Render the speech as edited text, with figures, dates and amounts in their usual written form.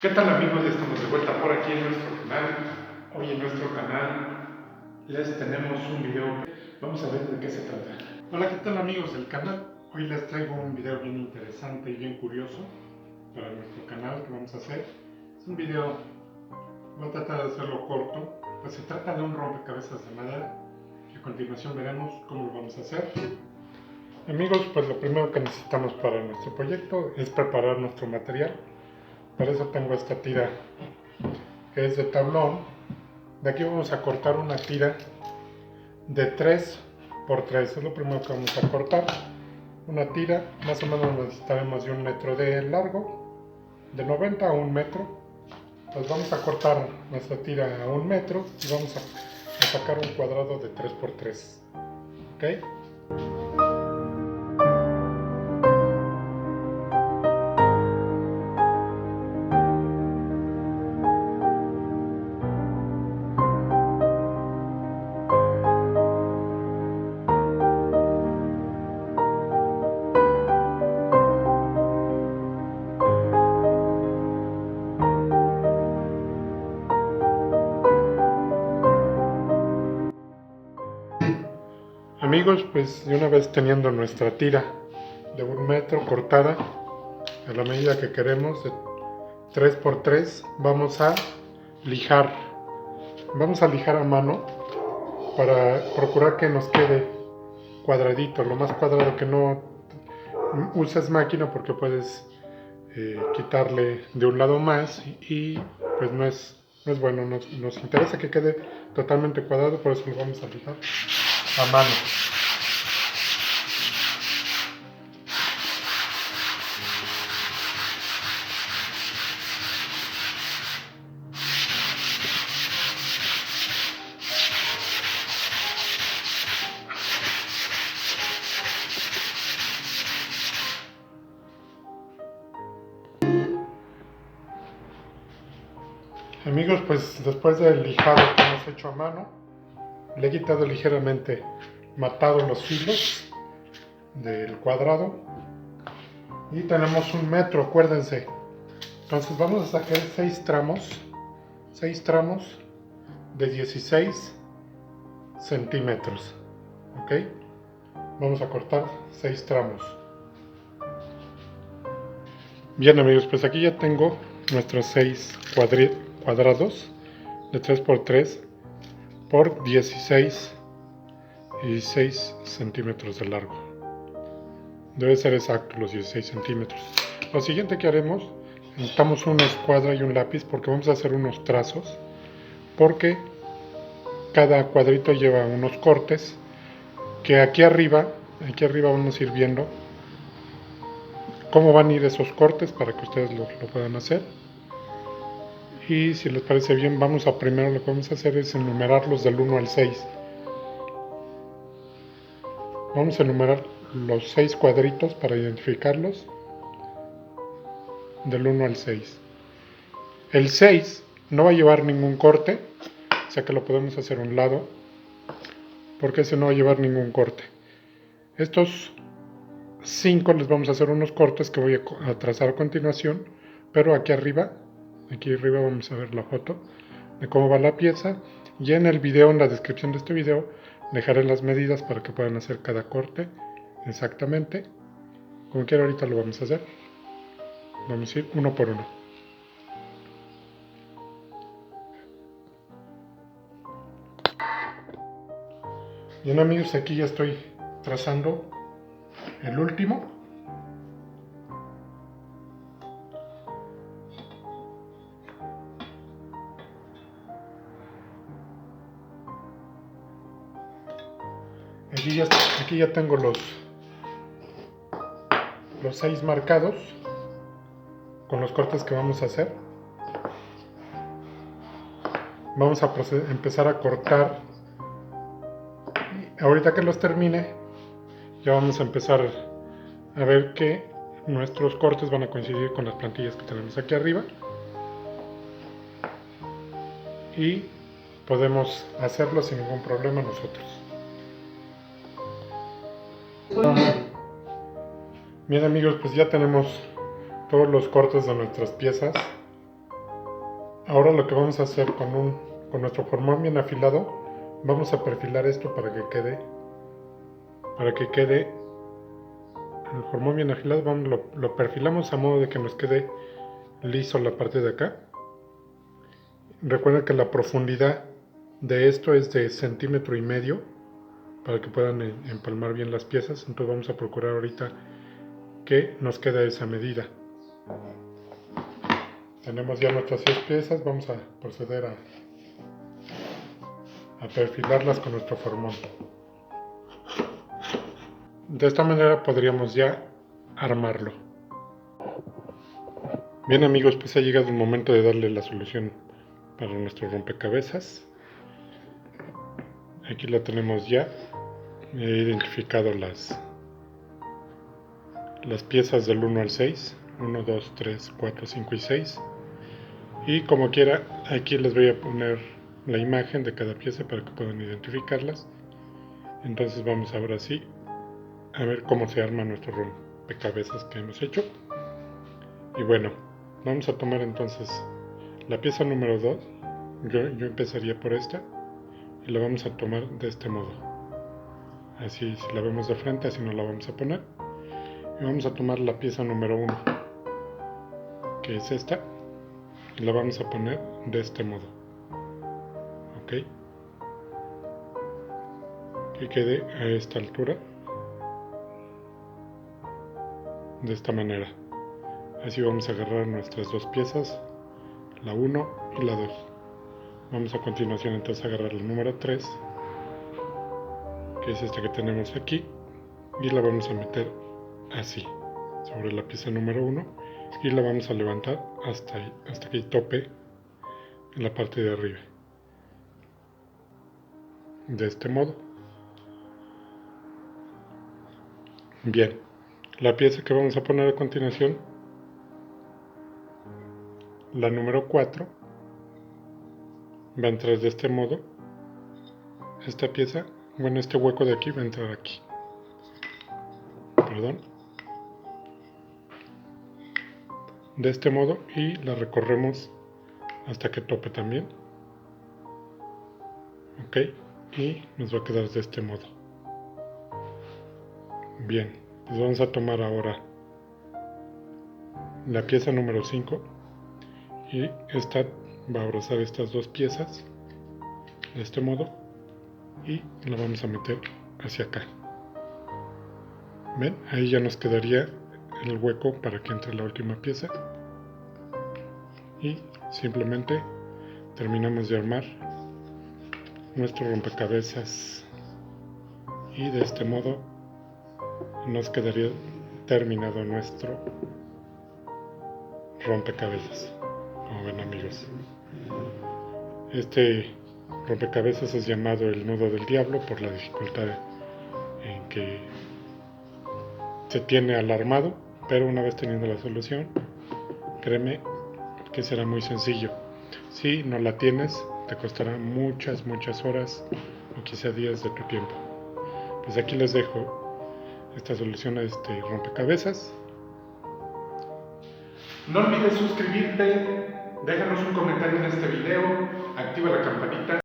¿Qué tal amigos? Ya estamos de vuelta por aquí en nuestro canal. Hoy en nuestro canal les tenemos un video. Vamos a ver de qué se trata. Hola, ¿qué tal amigos del canal? Hoy les traigo un video bien interesante y bien curioso para nuestro canal que vamos a hacer. Es un video, voy a tratar de hacerlo corto, pues se trata de un rompecabezas de madera y a continuación veremos cómo lo vamos a hacer. Amigos, pues lo primero que necesitamos para nuestro proyecto es preparar nuestro material. Para eso tengo esta tira que es de tablón. De aquí vamos a cortar una tira de 3 por 3, es lo primero que vamos a cortar. Una tira, más o menos necesitaremos de 1 metro de largo, de 90 a 1 metro. Pues vamos a cortar nuestra tira a 1 metro y vamos a sacar un cuadrado de 3 por 3. ¿Ok? Amigos, pues de una vez teniendo nuestra tira de 1 metro cortada a la medida que queremos, de 3 por 3, vamos a lijar. Vamos a lijar a mano para procurar que nos quede cuadradito, lo más cuadrado, que no uses máquina porque puedes quitarle de un lado más y pues no es bueno. Nos interesa que quede totalmente cuadrado, por eso lo vamos a lijar a mano. Amigos, pues después del lijado que hemos hecho a mano, le he quitado ligeramente matado los filos del cuadrado y tenemos 1 metro, acuérdense. Entonces vamos a sacar 6 tramos de 16 centímetros. ¿Ok? Vamos a cortar 6 tramos. Bien amigos, pues aquí ya tengo nuestros 6 cuadrados de 3 por 3 por 16 y 6 centímetros de largo. Debe ser exacto los 16 centímetros. Lo siguiente que haremos, necesitamos una escuadra y un lápiz porque vamos a hacer unos trazos, porque cada cuadrito lleva unos cortes que aquí arriba vamos a ir viendo cómo van a ir esos cortes para que ustedes lo puedan hacer. Y si les parece bien, primero lo que vamos a hacer es enumerarlos del 1 al 6. Vamos a enumerar los 6 cuadritos para identificarlos del 1 al 6. El 6 no va a llevar ningún corte, o sea que lo podemos hacer a un lado, porque ese no va a llevar ningún corte. Estos 5 les vamos a hacer unos cortes que voy a trazar a continuación, pero aquí arriba vamos a ver la foto de cómo va la pieza, y en el video, en la descripción de este video, dejaré las medidas para que puedan hacer cada corte exactamente. Como quiera, ahorita lo vamos a hacer. Vamos a ir uno por uno. Bien amigos, aquí ya estoy trazando el último. Aquí ya tengo los 6 marcados con los cortes que vamos a hacer. Vamos a empezar a cortar. Ahorita que los termine, ya vamos a empezar a ver que nuestros cortes van a coincidir con las plantillas que tenemos aquí arriba, y podemos hacerlo sin ningún problema nosotros. Bien amigos, pues ya tenemos todos los cortes de nuestras piezas. Ahora lo que vamos a hacer con nuestro formón bien afilado, vamos a perfilar esto para que quede el formón bien afilado. Lo perfilamos a modo de que nos quede liso la parte de acá. Recuerden que la profundidad de esto es de 1,5 centímetros para que puedan empalmar bien las piezas. Entonces vamos a procurar ahorita que nos quede esa medida. Tenemos ya nuestras 6 piezas, vamos a proceder a perfilarlas con nuestro formón. De esta manera podríamos ya armarlo. Bien amigos, pues ha llegado el momento de darle la solución para nuestro rompecabezas. Aquí la tenemos ya. He identificado las piezas del 1 al 6. 1, 2, 3, 4, 5 y 6. Y como quiera, aquí les voy a poner la imagen de cada pieza para que puedan identificarlas. Entonces vamos ahora sí a ver cómo se arma nuestro rompecabezas que hemos hecho. Y bueno, vamos a tomar entonces la pieza número 2. Yo empezaría por esta y la vamos a tomar de este modo. Así, si la vemos de frente, así nos la vamos a poner. Y vamos a tomar la pieza número 1, que es esta, y la vamos a poner de este modo. Ok, que quede a esta altura, de esta manera. Así vamos a agarrar nuestras dos piezas, la 1 y la 2. Vamos a continuación entonces a agarrar la número 3, que es esta que tenemos aquí, y la vamos a meter así sobre la pieza número 1 y la vamos a levantar hasta que tope en la parte de arriba, de este modo. Bien, la pieza que vamos a poner a continuación, la número 4, va a entrar de este modo. Esta pieza, bueno, este hueco de aquí va a entrar aquí, perdón, de este modo, y la recorremos hasta que tope también. Ok, y nos va a quedar de este modo. Bien, pues vamos a tomar ahora la pieza número 5 y esta va a abrazar estas dos piezas de este modo y la vamos a meter hacia acá. ¿Ven? Ahí ya nos quedaría el hueco para que entre la última pieza y simplemente terminamos de armar nuestro rompecabezas y de este modo nos quedaría terminado nuestro rompecabezas. Como ven amigos, este rompecabezas es llamado el nudo del diablo por la dificultad en que se tiene al armado, pero una vez teniendo la solución, créeme que será muy sencillo. Si no la tienes, te costará muchas horas o quizá días de tu tiempo. Pues aquí les dejo esta solución a este rompecabezas. No olvides suscribirte, déjanos un comentario en este video, activa la campanita.